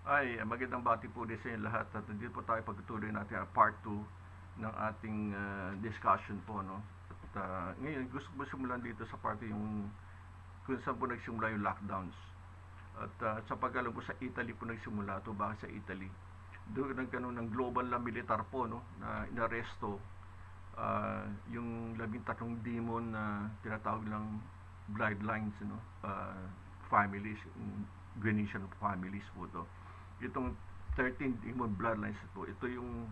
Magandang bati po din sa inyo lahat at dito po tayo pagtutuloy natin ang part 2 ng ating discussion po, no? At ngayon gusto ko simulan dito sa part 2 yung kung saan po nagsimula yung lockdowns. At sa pag-alam ko sa Italy po nagsimula to, bakit sa Italy? Doon nagkaroon ng global na militar po, no, na inaresto yung 13 demon na tinatawag lang bloodlines, no, families, Venetian families po to. Itong 13 demon bloodlines po, ito yung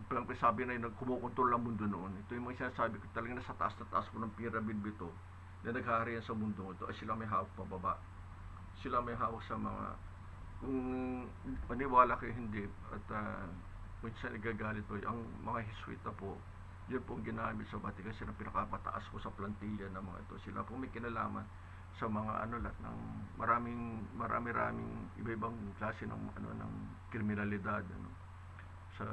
parang sabi na yung kumukontrol ng mundo noon. Ito yung mga sinasabi ko talaga nasa taas na taas po ng pyramid ito na naghaharian sa mundo ito ay sila may hawak pababa. Sila may hawak sa mga kung maniwala kayo hindi at kung saan nagagalit po ang mga Hiswita po, yun po ang ginamit sa Vatican, sila pinakapataas po sa plantilla ng mga ito. Sila po may kinalaman sa mga ano lahat ng marami-raming iba-ibang klase ng ano ng kriminalidad, ano, sa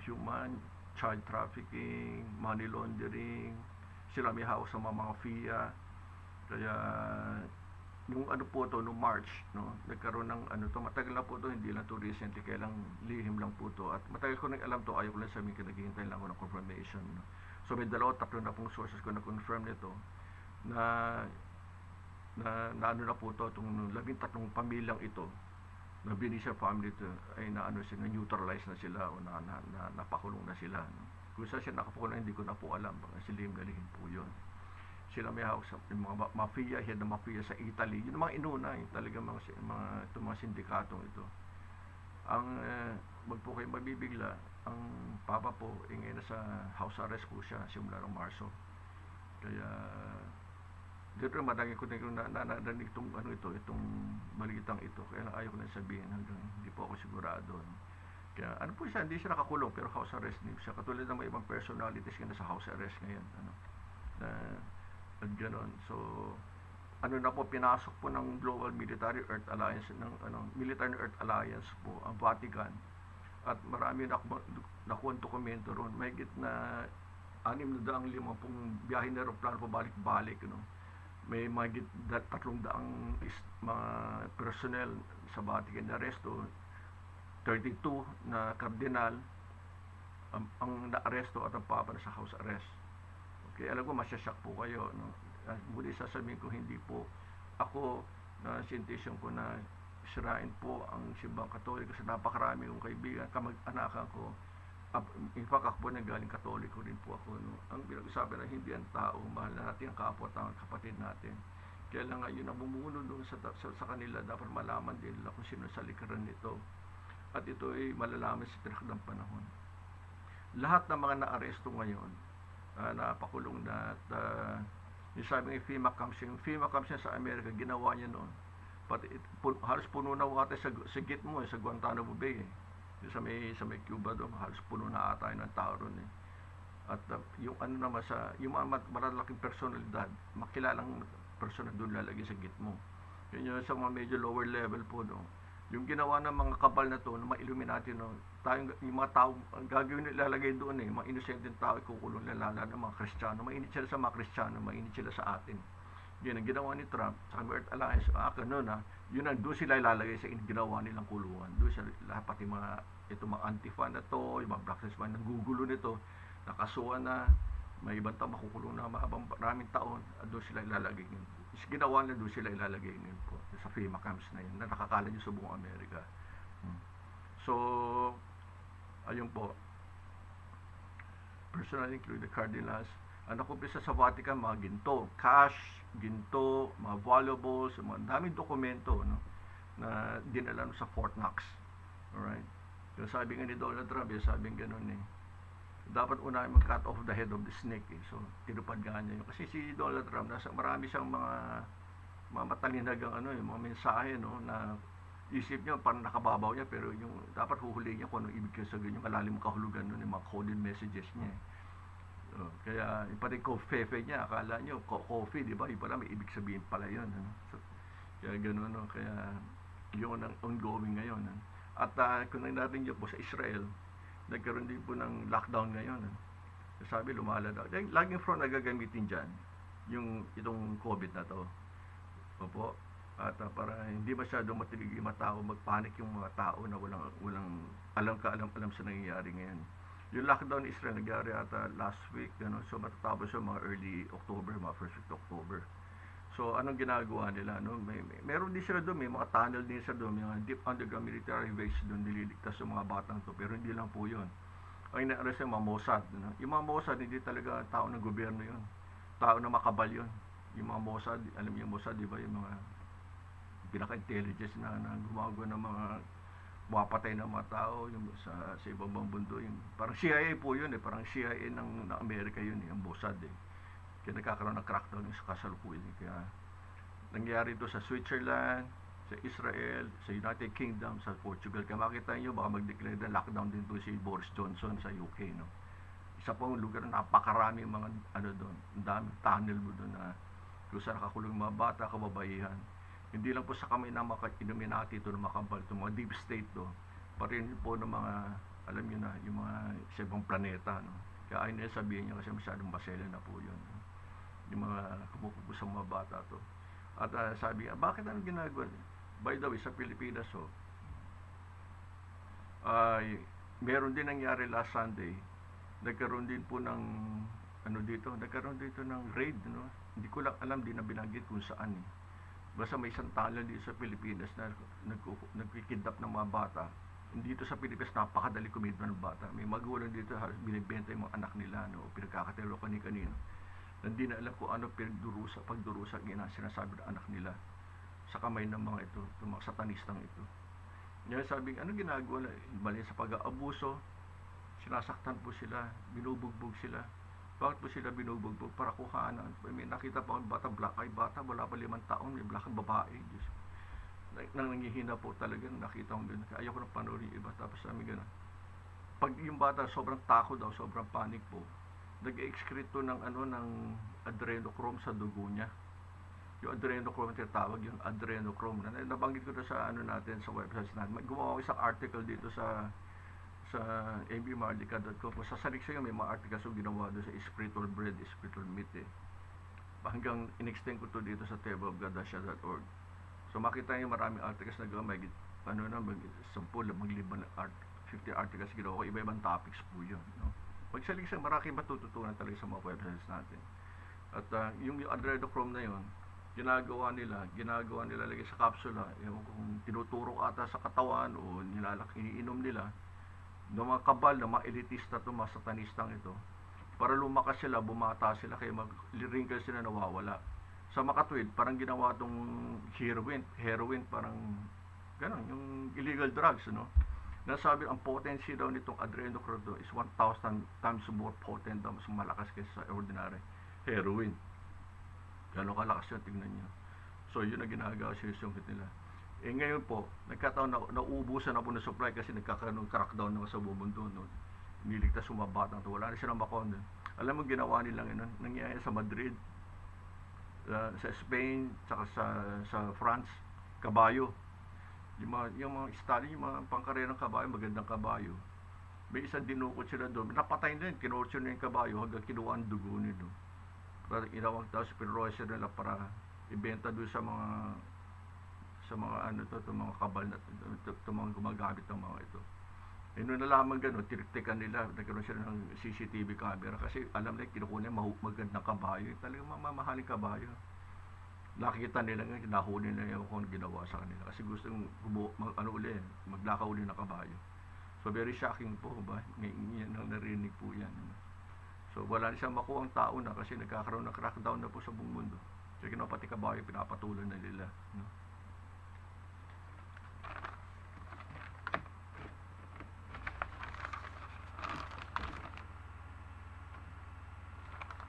human, child trafficking, money laundering, sila may hawak sa mga mafia. Kaya yung ano po to no March, no, nagkaroon ng ano to, matagal na po to, hindi lang to recently, kaya lang lihim lang po to at matagal ko nang alam to, ayaw ko lang sabihin kasi naghihintay lang ako ng confirmation, no? So may dalawa tatlo na pong sources ko na confirm nito na na ano na po to, itong 13 pamilyang ito na Venetian family ito ay naano sila, neutralize na sila o napakulong na sila, no? Kung saan siya nakapakulong hindi ko na po alam, baka silihim na lihim po yun. Sila may hawak sa yung mga mafia, head ng mafia sa Italy, yun ang mga inuna, yung talaga itong mga sindikatong ito. Ang wag po kayo mabibigla, ang papa po ngayon nasa house arrest po siya simula ng Marso. Kaya dito madami ko na narinig itong ano itong balitang ito, kaya lang ayaw ko na sabihin hanggang hindi po ako sigurado, no? Kaya ano po siya, hindi siya nakakulong pero house arrest din siya, katulad ng mga ibang personalities na sa house arrest ngayon, ano, na at ganon. So ano na po, pinasok po ng Global Military Earth Alliance, ng ano, Military Earth Alliance po ang Vatican, at marami nakuha dokumento ron, mahigit na 650 biyahe na aeroplano po balik-balik, no? May mahigit 300 mga personnel sa Vatican na aresto, 32 na kardinal ang naaresto at ang papa na sa house arrest. Okay, alam ko masyasyak po kayo, no? Muli sasabihin ko, hindi po ako na sintisyon ko na sirain po ang simbang katoliko sa napakarami kong kaibigan, kamag-anakan ko. In fact, ako po nanggaling katoliko rin po ako, no? Ang pinag-usapan na hindi ang tao, mahal natin ang kapwa at ang kapatid natin. Kaya lang ngayon ang bumuno doon sa kanila, dapat malaman din nila kung sino sa likaran nito. At ito ay malalaman sa tinakdang panahon. Lahat ng mga naaresto ngayon, napakulong na at yung sabi ng FEMA camps niya sa Amerika, ginawa niya noon. Pati, halos puno na wate sa Gitmo, sa Guantanamo Bay. Sa may Cuba doon, halos puno na ata ng tao doon. At yung ano naman yung mga malalaking personalidad, makilalang personal doon lalagay sa Gitmo. Yun yung sa mga medyo lower level po doon. Yung ginawa ng mga kabal na to, ng mga Illuminati, no, yung mga tao, ang gagawin nila ilalagay doon, mga inosenteng tao, ikukulong nila, lalo ng mga Kristiyano. Mainit sila sa mga Kristiyano, mainit sila sa atin. Yun ang ginawa ni Trump sa Earth Alliance. Ganun, yun ang doon sila ilalagay sa ginawa nilang kulungan. Doon sa lahat, pati mga Antifa na to, yung mga Black Lives Matter, nagugulo nito, nakasuhan na, may ibang tao makukulong na maraming taon, at doon sila ilalagay ngayon. Ginawa na doon sila ilalagay ngayon po sa FEMA camps na yun, na nakakala nyo sa buong Amerika. So, ayun po, personally include the cardinals, ang nakumpisa sa Vatican, mga ginto, cash, ginto, mga valuables, mga daming dokumento, no, na dinala sa Fort Knox. Alright? Yung sabi nga ni Donald Trump, sabi nga ganun dapat unahin mag-cut off the head of the snake, so tinupad nga niya yun. Kasi si Donald Trump, marami siyang mga matalinagang yung mga mensahe, no, na isip niya parang nakababaw niya, pero yung dapat huhuli niya kung anong ibig niya sabihin, yung malalim kahulugan nun, yung mga coded messages niya. Kaya pati coffee niya, akala niyo coffee, di ba? Yung pala may ibig sabihin pala yun, ano? So, kaya gano'n, no? Kaya yun ang ongoing ngayon, ano? At kung natin niyo po sa Israel, nagkaroon din po ng lockdown ngayon, ano? Sabi lumalad daw. Laging front na gagamitin dyan yung itong COVID na to. Opo. At para hindi masyadong matilig yung mga tao, magpanik yung mga tao na walang alam sa nangyayari ngayon. Yung lockdown in Israel nangyari ata last week, so matatapos yung mga early October, mga first week of October. So anong ginagawa nila? No? Meron din sila doon, may mga tunnel din sila doon, may mga deep underground military base doon nililigtas yung mga batang to, pero hindi lang po yun. Ang ina-arrest yung mga Mossad. No? Yung mga Mossad, hindi talaga tao ng gobyerno yun. Tao na makabal yun. Yung mga Mossad, alam niyo yung Mossad, di ba? Yung mga pinaka-intelligence na gumagawa ng mga mapatay ng mga tao yung sa ibang mundo yung parang CIA po yun parang CIA ng Amerika yun ang Mossad kaya nagkakaroon ng crackdown yung sa kasalukuyan kaya nangyari ito sa Switzerland, sa Israel, sa United Kingdom, sa Portugal kaya makita nyo baka mag-declare na lockdown din to si Boris Johnson sa UK no? Isa pong lugar na napakarami mga doon ang daming tunnel mo doon na kung saan nakakulong mga bata, kababaihan hindi lang po sa kami na Illuminati ito na makambal ito mga deep state to pa rin po ng mga alam nyo na yung mga sa ibang planeta no? Kaya ayun na sabihin niya kasi masyadong basela na po yun no? Yung mga kumukupo sa mga bata to at sabi bakit anong ginagawa by the way sa Pilipinas ay meron din nangyari last Sunday nagkaroon din po ng nagkaroon dito ng raid no? Hindi ko lang alam din na binanggit kung saan basta may isang tunnel dito sa Pilipinas na nagkikidnap ng mga bata. Dito sa Pilipinas, napakadali kumidnap ng bata. May magulang dito, binibenta yung mga anak nila, no? Pinagkakatero kani-kanino. Hindi na alam kung ano pagdurusa sinasabi ng anak nila sa kamay ng mga ito, ng mga satanistang ito. Ngayon sabi, ano ginagawa? Mali sa pag-aabuso, sinasaktan po sila, binubugbog sila. Bakit po sila binubugbog? Para kuhanan. May nakita pa akong bata, black eye bata, wala pa 5 taon, may black eye babae. Diyos. Nang nanghihina po talaga, nakita ko gano'n. Ayaw ko nang panoorin yung iba. Tapos sabi gano'n. Pag yung bata sobrang takot daw, sobrang panic po, nag-excrete to ng adrenochrome sa dugo niya. Yung adrenochrome tinatawag, yung adrenochrome. Nabanggit ko na sa natin, sa website natin. Gumawa ko isang article dito sa abmarlica.com. Kung sasalik sa'yo, may mga articles yung ginawa doon sa spiritual bread, spiritual meat hanggang in-extend ko to dito sa tableofgadasha.org. So makita niyo maraming articles na gawa, may 10, 50 articles ginawa ko, iba-ibang topics po yun. No? Magsalik sa marami matututunan talaga sa mga websites natin. At yung adrenochrome na yun, ginagawa nila lagay sa kapsula, yung kung tinuturo ata sa katawan o iniinom nila, ng mga kabal, ng mga elitista to, mga satanistang ito, para lumakas sila, bumata sila, kaya mag-wrinkle sila nawawala. Sa makatwid, parang ginawa tong heroin, parang ganon, yung illegal drugs, no? Nasabi, ang potency daw nitong adrenochrome is 1,000 times more potent daw, mas malakas kaysa sa ordinary heroin. Ganon kalakas yun, tignan nyo. So, yun ang ginagawa sa nila. Ngayon po, nagkataon na nauubusan na po ng supply kasi nagkakaroon ng crackdown na sa buong mundo. No? Niligtas yung mga batang to. Wala na silang makonde. Alam mo, ginawa nilang yun. Nangyayari sa Madrid, sa Spain, saka sa France, kabayo. Yung mga stallion, yung mga pangkarerang kabayo, magandang kabayo. May isang dinukot sila doon. Napatay na yun. Kinorture na yung kabayo hanggang kinuha ang dugo nito. Para inawag daw sa pinroesya nila para ibenta doon sa mga mga kabal na mga gumagamit ng mga ito. Nung nalaman gano'n, tinitikan nila, nagkaroon sila ng CCTV camera kasi alam nila, kinukuha nila magandang kabayo. Talagang mamahaling kabayo. Nakikita nila nga, nahuli nila yung kung ginawa sa kanila. Kasi gusto maglakaw uli ng kabayo. So very shocking po ba? Ngayon ang narinig po yan. So wala na siyang makuha ang tao na kasi nagkakaroon ng crackdown na po sa buong mundo. So ginawa pati kabayo, pinapatulan na nila. No?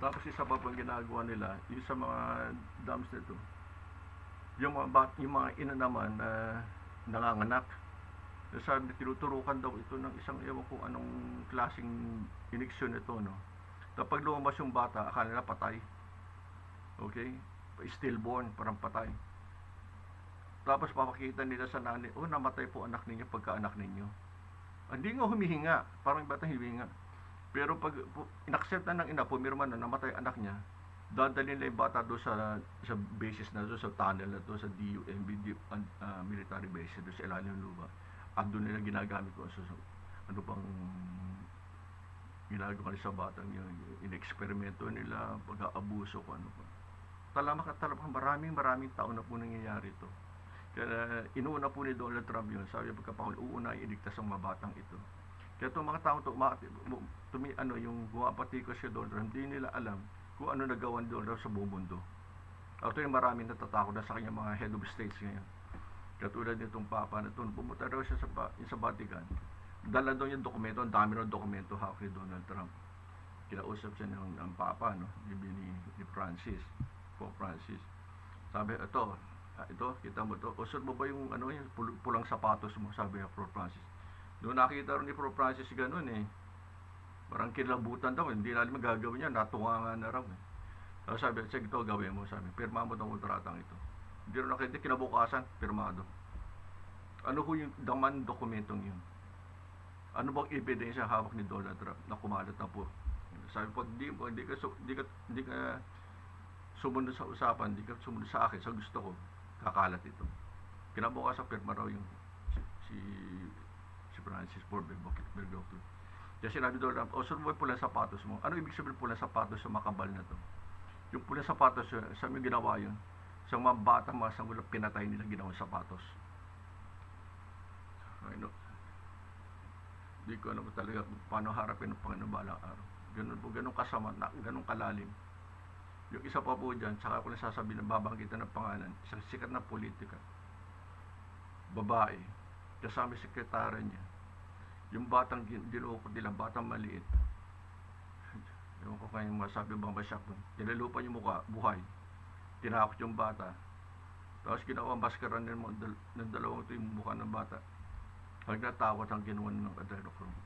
Tapos isa pa pang ginagawa nila, yung sa mga dams nito, yung mga ina naman na nanganganak, sabi tinuturukan daw ito ng isang ewan kung anong klaseng iniksyon ito, no? Kapag lumabas yung bata, akala nila patay. Okay? Stillborn, parang patay. Tapos papakita nila sa nanay, namatay po anak ninyo pagka-anak ninyo. Hindi nga humihinga, parang bata humihinga. Pero pag inaccept na ng ina, pumirma na namatay anak niya, dadalhin nila yung bata doon sa bases na doon, sa tunnel na doon, sa DUMB, military base, doon sa ilalim ng lupa. At doon nila ginagamit ko ano bang ginagawa nila sa batang yun, in-eksperimento nila, pag-aabuso ko ano pa. Talagang maraming taon na po nangyayari ito. Kaya inuuna po ni Donald Trump yun, sabi pagkapahuli, uuna iligtas ang mga batang ito. Kaya itong mga taong yung bumapati ko si Donald Trump, hindi nila alam kung ano nagawa ni Donald Trump sa buong mundo. Actually, maraming natatakot na sa kanya mga head of states ngayon. Katulad nitong Papa na ito, pumunta daw siya sa Vatican. Dala daw yung dokumento, ang dami ng dokumento hawak ni Donald Trump. Kinausap siya ng Papa, no? Ni Francis, Pope Francis. Sabi, ito, kita mo to. Usod mo ba yung pulang sapatos mo? Sabi niya, Pope Francis. Doon nakita rin ni Pope Francis ganun eh. Parang kilabutan daw, hindi namin magagawin niya, natunga nga na raw eh. So sabi, sige ito gawin mo, sabi, pirma mo itong kontratang ito. Hindi rin nakita, kinabukasan, pirmado. Ano ho yung daman dokumentong yun? Ano bang ebidensya hawak ni Donald Trump na kumalat na po? Sabi po, hindi ka sumunod sa usapan, hindi ka sumunod sa akin, sa gusto ko, kakalat ito. Kinabukasan, pirma raw yung si Francis Ford Bergoglio. Kaya sinabi doon, sir mo yung pulang sapatos mo. Ano ibig sabihin pulang sapatos sa makabal na to? Yung pulang sapatos, sa mga ginawa yun, sa mga bata, mga sanggulap, pinatay nila ginawang sapatos. Ay, no. Hindi ko alam talaga paano harapin ng Panginoon balang araw. Ganun kasama, ganun kalalim. Yung isa pa po dyan, saka ko lang sasabihin na babanggitan ng pangalan, isang sikat na politika. Babae, kasama sekretary niya. Yung batang dinukot nila, batang maliit. Ewan ko kayong masabi bang masyak doon. Nilalupan yung mukha, buhay. Tinakot yung bata. Tapos ginawa maskaran ng dalawang ito yung mukha ng bata. Pag natakot ang ginawa ng adrenochrome.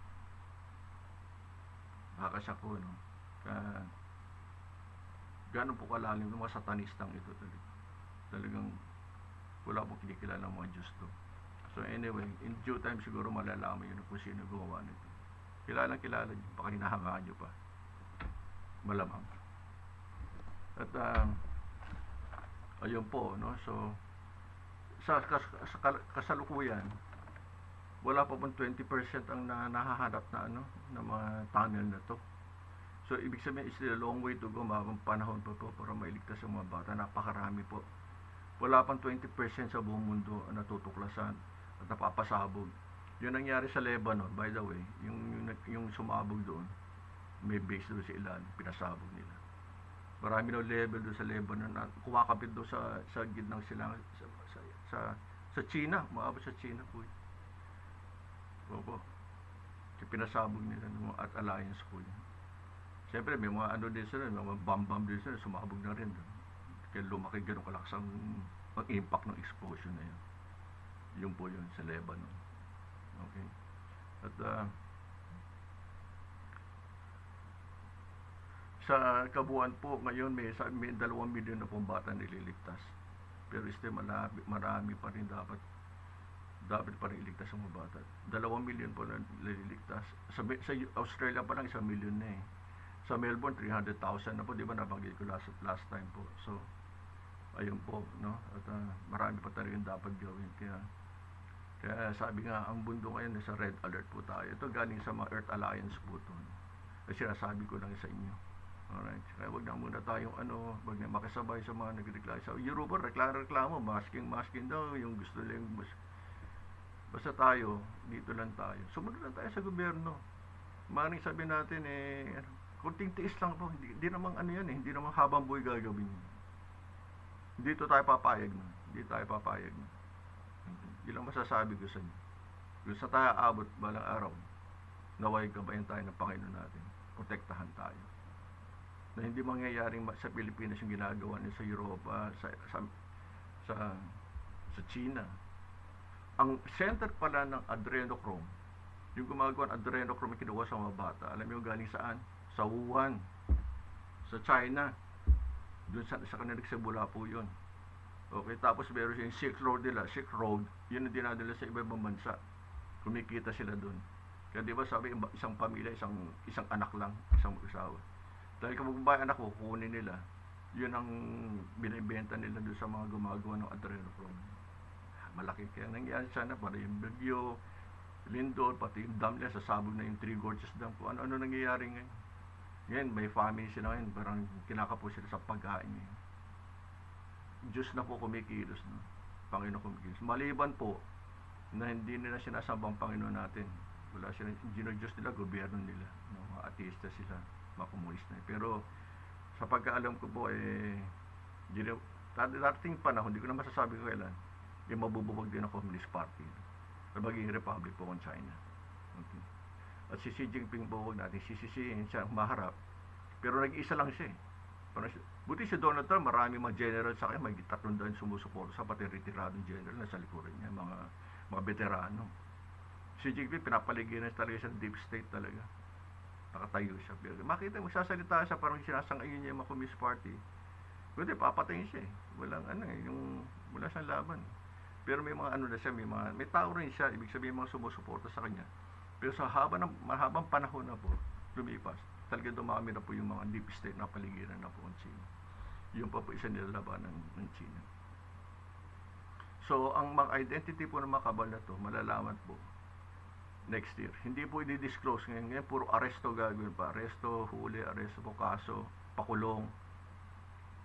Nakakasyak po, no? Gano'n po kalalim ng mga satanistang ito talagang wala pong kinikilala ng mga Diyos to. So anyway, in due time siguro malalaman yun kung sino gumawa nito. Kilala nyo, baka hinahangaan nyo pa. Malamang. At ayun po, no? So sa kasalukuyan, wala pa pong 20% ang nahahanap na ng mga tunnel na to. So ibig sabihin is still a long way to go, mabang panahon pa po para mailigtas ang mga bata. Napakarami po. Wala pang 20% sa buong mundo ang natutuklasan at napapasabog. Yun nangyari sa Lebanon, by the way, yung sumabog doon, may base doon sa ilan, pinasabog nila. Marami daw level doon sa Lebanon na kumakapit doon sa gitnang silang sa China, maabot sa China po. Opo. Pinasabog nila at alliance po yun. Siyempre may mga din sila, may mga bomb din sila, sumabog na rin doon. Kaya lumaki ganun kalakas ang impact ng explosion na yun. Yun po yun sa Lebanon. Okay. At sa kabuuan po ngayon may 2 milyon na pong bata nililigtas. Pero marami pa rin dapat pa rin iligtas ang mga bata. 2 milyon po na nililigtas. Sa Australia pa lang 1 milyon na eh. Sa Melbourne 300,000 na po, di ba nabanggit ko last time po. So ayun po, no? At marami pa talagang dapat gawin. Kaya sabi nga, ang mundo ngayon nasa red alert po tayo. Ito galing sa mga Earth Alliance po ito. Kasi sinasabi ko lang sa inyo. Alright. Kaya wag na muna tayong wag na makasabay sa mga nagreklamo. Sa Europa, reklamo, masking daw, yung gusto lang. Basta tayo, dito lang tayo. Sumunod lang tayo sa gobyerno. Maring sabi natin, kunting tiis lang po. Hindi naman yan eh. Hindi naman habang buhay gagawin. Dito tayo papayag na. Ilang masasabi ko sa inyo. Kung sa tayo abot balang araw, naway gabayan tayo ng Panginoon natin. Protektahan tayo. Na hindi mangyayaring sa Pilipinas yung ginagawa niya sa Europa, sa China. Ang center pala ng adrenochrome, yung gumagawa ng adrenochrome yung kinuha sa mga bata, alam niyo galing saan? Sa Wuhan, sa China. Doon sa kanila nagsibula po yun. Okay, tapos meron yung Silk Road nila. Silk Road, yun ang dinadala sa iba-ibang bansa. Kumikita sila doon. Kaya di ba sabi, isang pamilya, isang anak lang, isang mag-asawa. Dahil kung magbabae anak ko, kukunin nila. Yun ang binibenta nila doon sa mga gumagawa ng adrenochrome. Malaki kaya nangyari sana para yung bagyo, lindol, pati yung dam nila, sasabog na yung Three Gorges Dam. Kung ano-ano nangyayari ngayon. Ngayon, may famine sila ngayon, parang kinakapo sila sa pagkain ngayon. Diyos na po kumikilos, no? Panginoon kumikilos. Maliban po na hindi nila sinasambang Panginoon natin. Wala sila, Diyos nila, gobyerno nila. No? Mga ateista sila, mga komunista. Pero sa pagkaalam ko po, darating panahon, hindi ko na masasabi ko kailan, mabububog din ang Communist Party. Or magiging Republic po ng China. Okay. At si Xi Jinping po, huwag natin sisisihin siya maharap. Pero nag-isa lang siya. Buti si Donald Trump, marami mga general sa kanya, may 300 sumusuporta sa pati retiradong general na sa likuran niya, mga veterano. Si Jinping, pinapaligiran talaga siya ng deep state talaga. Nakatayo siya. Makita, magsasalita siya, parang sinasangayon niya yung mga Communist Party. Kundi papatayin siya eh. Wala siyang laban. Pero may mga na siya, may tao rin siya, ibig sabihin mga sumusuporta sa kanya. Pero sa mahabang panahon na po, lumipas, talaga dumami na po yung mga deep state na paligiran na po ng China. Yung pa po isa nilalabanan ng China. So, ang mga identity po ng mga kabal na to, malalaman po next year. Hindi po i-disclose ngayon. Ngayon, puro aresto gagawin pa. Aresto, huli, aresto po, kaso, pakulong.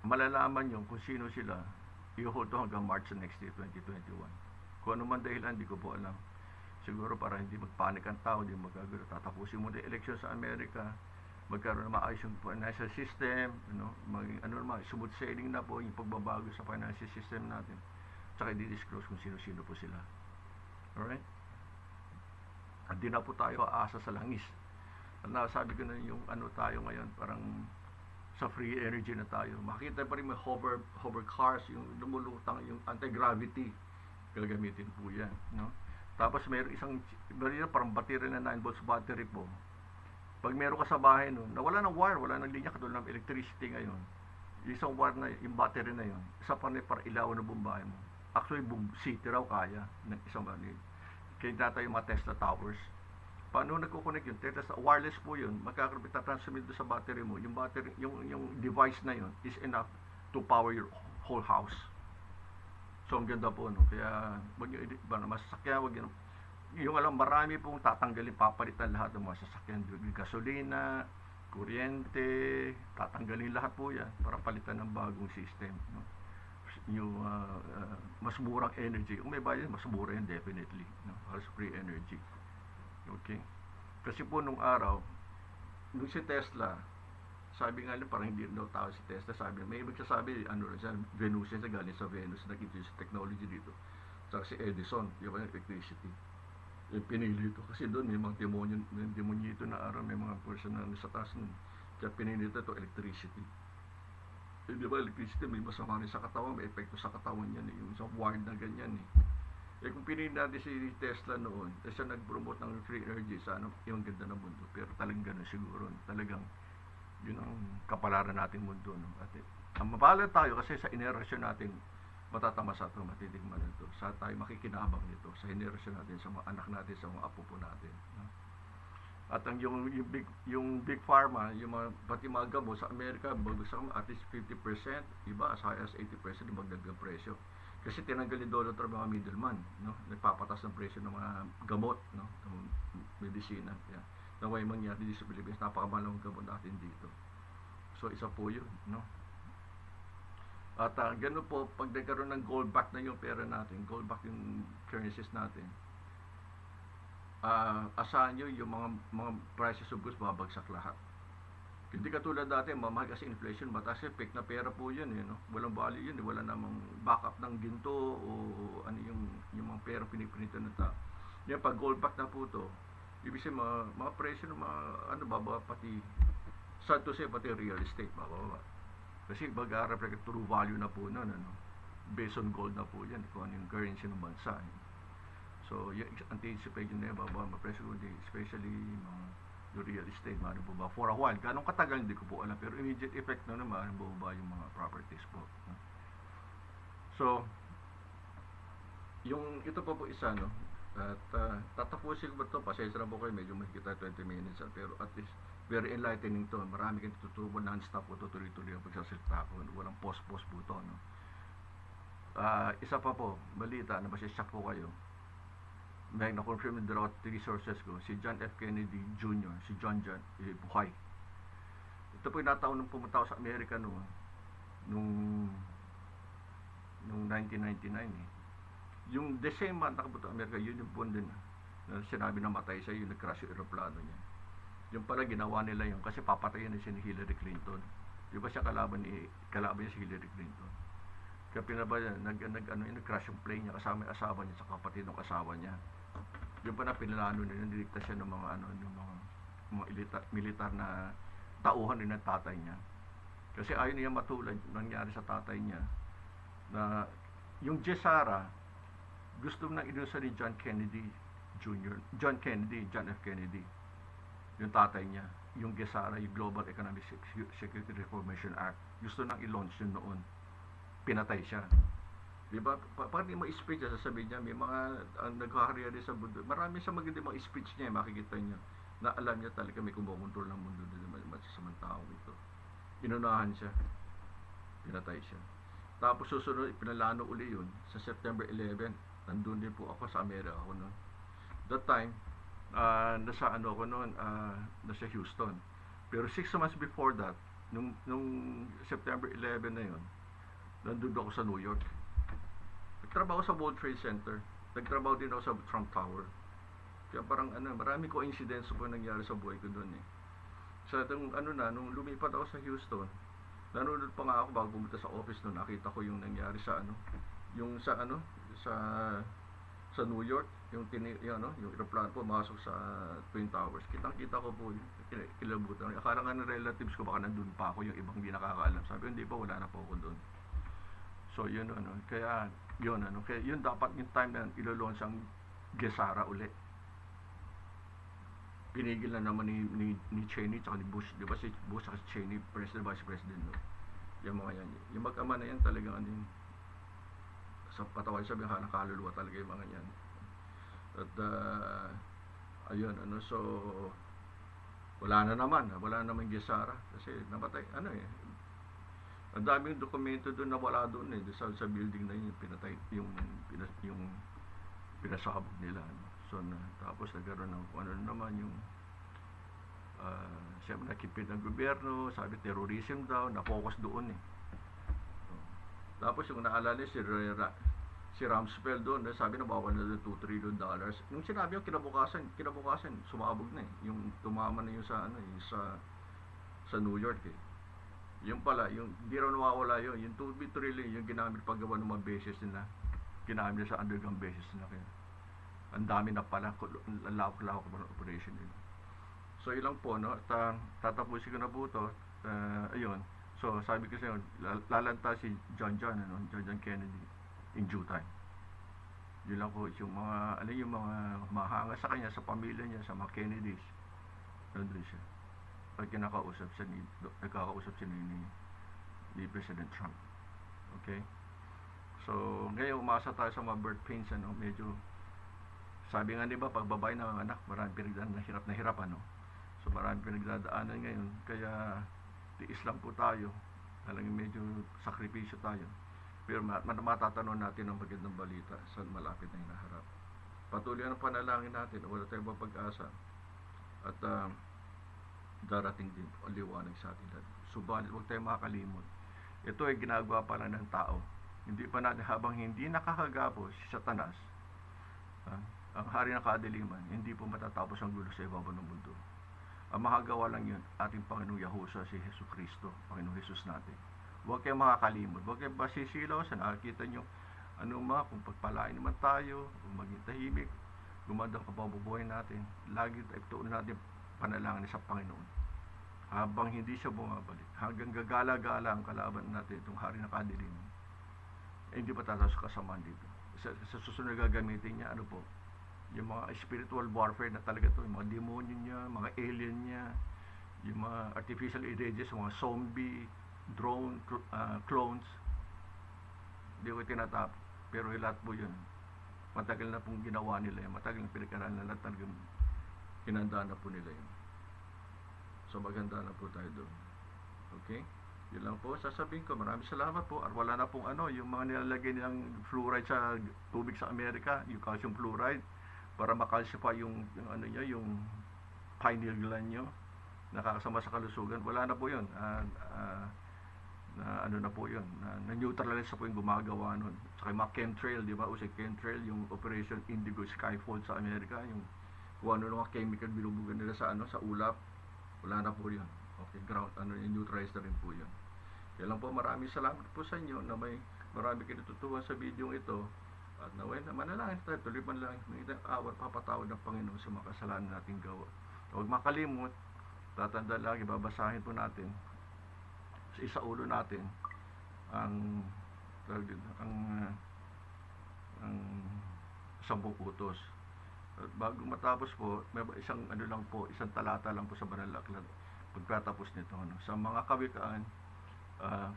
Malalaman yung kung sino sila, i-hold hanggang March next year, 2021. Kung ano man dahilan, hindi ko po alam. Siguro para hindi magpanik ang tao, hindi magkagawa. Tatapusin mo na election sa Amerika, magkaroon na maayos yung financial system, smooth sailing na po yung pagbabago sa financial system natin. Tsaka i-disclose kung sino-sino po sila. Alright? At di na po tayo aasa sa langis. At nasabi ko na yung tayo ngayon, parang sa free energy na tayo. Makita pa rin may hover cars, yung lumulutang, yung anti-gravity. Gagamitin po yan. No? Tapos mayroon parang battery na 9 volts battery po. Pag meron ka sa bahay nun, nawala ng wire, wala ng linya katulad ng electricity ngayon. Isang wire na, yung battery na yun, isa pa rin para ilawan ng buong bahay mo. Actually, buong city raw kaya ng isang bahay. Kaya data yung mga Tesla towers. Paano nagko-connect yun? Tesla wireless po yun. Magkakaroon sa battery mo. Yung battery, yung device na yun is enough to power your whole house. So ang ganda po, no? Kaya wag niyo masasakyan, wag niyo yung marami pong tatanggalin, papalitan lahat ng mga sasakyan, gasolina, kuryente, tatanggalin lahat po yan para palitan ng bagong system, no? Yung mas murang energy, kung may bayad, mas mura yan definitely, no? As free energy. Okay? Kasi po nung araw, nung si Tesla, sabi nga lang parang hindi daw tao si Tesla, sabi may ibig sasabi Venusian sa galing sa Venus, nag-introduce technology dito. Saka si Edison, yung electricity, yung pinili ito kasi doon may mga demonyo ito na araw, may mga person na sa taas nun, kaya pinili ito electricity. Di ba electricity may masama rin sa katawan, may epekto sa katawan yan, yung isang wired na ganyan kung pinili natin si Tesla noon, siya nag-promote ng free energy sa yung ganda ng mundo, pero talagang ganun siguro, talagang yun ang kapalaran natin mundo, no? At ang mapalad tayo kasi sa inerasyon natin matatamasa ito, matitigman ito, sa tayo makikinabang nito sa inerasyon natin, sa mga anak natin, sa mga apo po natin, no? At ang yung big pharma, pati mga gamot sa Amerika, bagsak at least 50%, iba as high as 80% yung magdagdag presyo. Kasi tinanggal ni Donald Trump mga middleman, no? Nagpapatas ng presyo ng mga gamot, no? Ng medisina. Yeah. Naway mangyari dito sa Pilipinas, napakamahal ng gamot natin dito. So isa po yun, no? At gano'n po, pag nagkaroon ng gold back na yung pera natin, gold back yung currencies natin, asahan nyo yung mga prices of goods babagsak lahat. Hindi katulad dati, mamahal kasi inflation, mataas yung fake na pera po yun, no? Walang value yun, wala namang backup ng ginto o ano yung mga pera piniprinito ng tao. Yan, pag gold back na po to, ibig sabihin mga presyo ng mga bababa, pati sad to say, pati real estate bababa. Kasi mag-reflect true value na po nun, ano? Based on gold na po yan, kung ano yung currency ng bansa. So, yung anticipation na yung bababa, presyo especially yung real estate, maaaring bumaba for a while. Ganong katagal, hindi ko po alam. Pero immediate effect na naman, maaaring bumaba yung mga properties po. So, ito pa po isa, no? At tatapusin ko ba ito, pasensya na po kayo, medyo mahigit tayo 20 minutes, pero at least very enlightening to. Marami kang tutubo non-stop po, tuloy-tuloy ang pagsasalita ko. Walang pause-pause po ito. No? Isa pa po, balita, na shock po kayo. May na-confirm din daw 3 sources ko, si John F. Kennedy Jr., si John buhay. Ito po yung nataon nung pumunta ako sa Amerika nung 1999 eh. Yung the same month nakapunta sa Amerika, yun yung buwan din na sinabi na matay siya, yung nag-crash yung aeroplano niya. Yung pala ginawa nila yun kasi papatayin na siya ni Hillary Clinton. Di ba siya kalaban niya si Hillary Clinton? Kaya pinabayan, nag-crash yung plane niya kasama yung asawa niya sa kapatid ng asawa niya. Yung pa na pinalano nila, nilikta siya ng mga militar na tauhan din ng tatay niya. Kasi ayaw niya matulad nangyari sa tatay niya na yung Gesara gusto nang inusa ni John Kennedy Jr. John F. Kennedy, yung tatay niya, yung Gesara, yung Global Economic Security Reformation Act, gusto nang i-launch yun noon. Pinatay siya. Diba? Pag di mo speech niya, sasabihin niya, may mga nagkakariya rin sa mundo. Marami sa maganda mga speech niya, makikita niyo na alam niya talaga may kumukontrol ng mundo din masasamang tao ito. Inunahan siya. Pinatay siya. Tapos susunod, pinalano uli yun sa September 11. Nandun din po ako sa Amerika ako noon. That time, nasa Houston. Pero 6 months before that, nung September 11 na yun, nandun ako sa New York. Nagtrabaho sa World Trade Center. Nagtrabaho din ako sa Trump Tower. Kaya parang marami coincidence po nangyari sa buhay ko doon eh. So nung lumipat ako sa Houston, nanonood pa nga ako bago pumunta sa office noon, nakita ko yung nangyari sa New York, yung aeroplano po masok sa Twin Towers. Kitang-kita ko po yun. Kilabutan. Akala nga ng relatives ko baka nandun pa ako, yung ibang hindi nakakaalam. Sabi ko, hindi pa, wala na po ako doon. So yun kaya yun dapat yung time na ilo-launch ang Gesara uli. Pinigil na naman ni Cheney tsaka ni Bush, di ba si Bush at Cheney, President, Vice President, no? Yung mga yan. Yung mag-ama na yan talagang sa katawan sabi ng kaluluwa talaga yung mga yan. At ayun, so wala naman Gesara kasi namatay, ang daming dokumento doon na wala doon sa building na yun, pinatay yung pinasabog nila. So tapos nagkaroon ng naman yung siyempre nakipid ng gobyerno, sabi terrorism daw, na-focus doon so, tapos yung naalala si Rumsfeld doon, sabi na bawal na doon $2 trillion. Nung sinabi yung kinabukasan sumabog na yung tumama na yung sa New York yung pala, yung hindi raw nawawala yung 2 trillion yung ginamit paggawa ng mga bases nila, ginamit sa underground bases nila. Kaya ang dami na pala, ang lawak-lawak ng operation nila. So ilang po, no? Tatapusin ko na po ito. Ayun. So sabi ko sa inyo, lalanta si John Kennedy in due time. Yun lang po, yung mga mahanga sa kanya, sa pamilya niya, sa mga Kennedys. Nandun siya. Pag nagkakausap siya ni President Trump. Okay? So, ngayon umasa tayo sa mga birth pains, medyo sabi nga diba, pag babae ng anak, marami pinagdadaanan, na hirap, So, marami pinagdadaanan ngayon, kaya tiis lang po tayo. Talagang medyo sakripisyo tayo. Pero matatanong natin ang magandang balita sa malapit na hinaharap. Patuloy ang panalangin natin, wala tayong pag-asa. At darating din ang liwanag sa atin lahat. Subalit huwag tayong makakalimot. Ito ay ginagawa pa lang ng tao. Hindi pa natin, habang hindi nakakagapos si Satanas, ang hari ng kadiliman, hindi po matatapos ang gulo sa ibabaw ng mundo. Ang makagawa lang yun, ating Panginoong Yahushua, si Jesu Cristo, Panginoong Jesus natin. Huwag kayong makakalimot. Huwag kayong basisilaw sa nakakita nyo kung pagpalain naman tayo, kung maging tahimik, gumanda ang kapabubuhay natin. Lagi tuon natin panalangin sa Panginoon habang hindi siya bumabalik, hanggang gagala-gala ang kalaban natin, itong hari na kadiliman, hindi pa tataas kasamaan dito. Sa susunod gagamitin niya, yung mga spiritual warfare na talaga to, yung mga demonyo niya, mga alien niya, yung mga artificial intelligence, mga zombie, drone, clones, hindi ko tinatap, pero lahat po yun matagal na pong ginawa nila yun, matagal na pinag-aralan na talagang hinanda na po nila yun. So maganda na po tayo doon. Okay? Yun lang po sasabihin ko. Maraming salamat po. Wala na pong yung mga nilalagay nilang fluoride sa tubig sa Amerika, yung calcium fluoride, para makalsify yung ano nyo, yung pineal gland nyo, nakakasama sa kalusugan. Wala na po yun. Na ano na po yun, na neutralize na po yung gumagawa nun. Saka yung mga chemtrail, di ba? Usay chemtrail, yung Operation Indigo Skyfall sa Amerika, yung kung ano mga chemical binubugan nila sa sa ulap, wala na po yun. Okay, ground, neutralize na rin po yun. Kaya lang po, maraming salamat po sa inyo na may marami kayo natutuwa sa video ito. At naway na manalangin tayo, tuloy man lang ng itang awat, papatawad ng Panginoon sa mga kasalanan nating gawa. Huwag makalimot, tatanda lagi, babasahin po natin sa isaulo natin ang ang 10 utos. At bago matapos po, may isang lang po, isang talata lang po sa Banal na Aklat pagkatapos nito. Sa mga Kawikaan,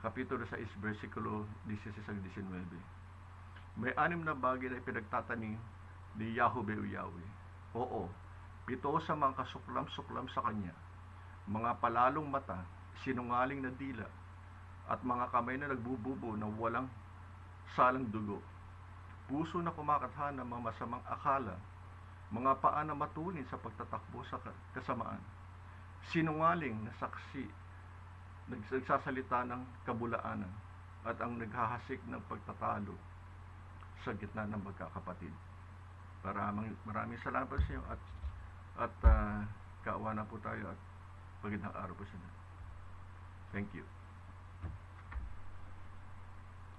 Kapitulo 6, versikulo 16-19. May 6 na bagay na ipinagtatanim ni Yahweh o Yahweh. Oo, 7 sa mga kasuklam-suklam sa kanya, mga palalong mata, sinungaling na dila, at mga kamay na nagbububo na walang salang dugo, puso na kumakatha ng mga masamang akala, mga paa na matunin sa pagtatakbo sa kasamaan, sinungaling na saksi, nagsasalita ng kabulaanan, at ang naghahasik ng pagtatalo sa gitna ng magkakapatid. Maraming salamat sa inyo at kaawa na po tayo at magandang araw po sa inyo. Thank you.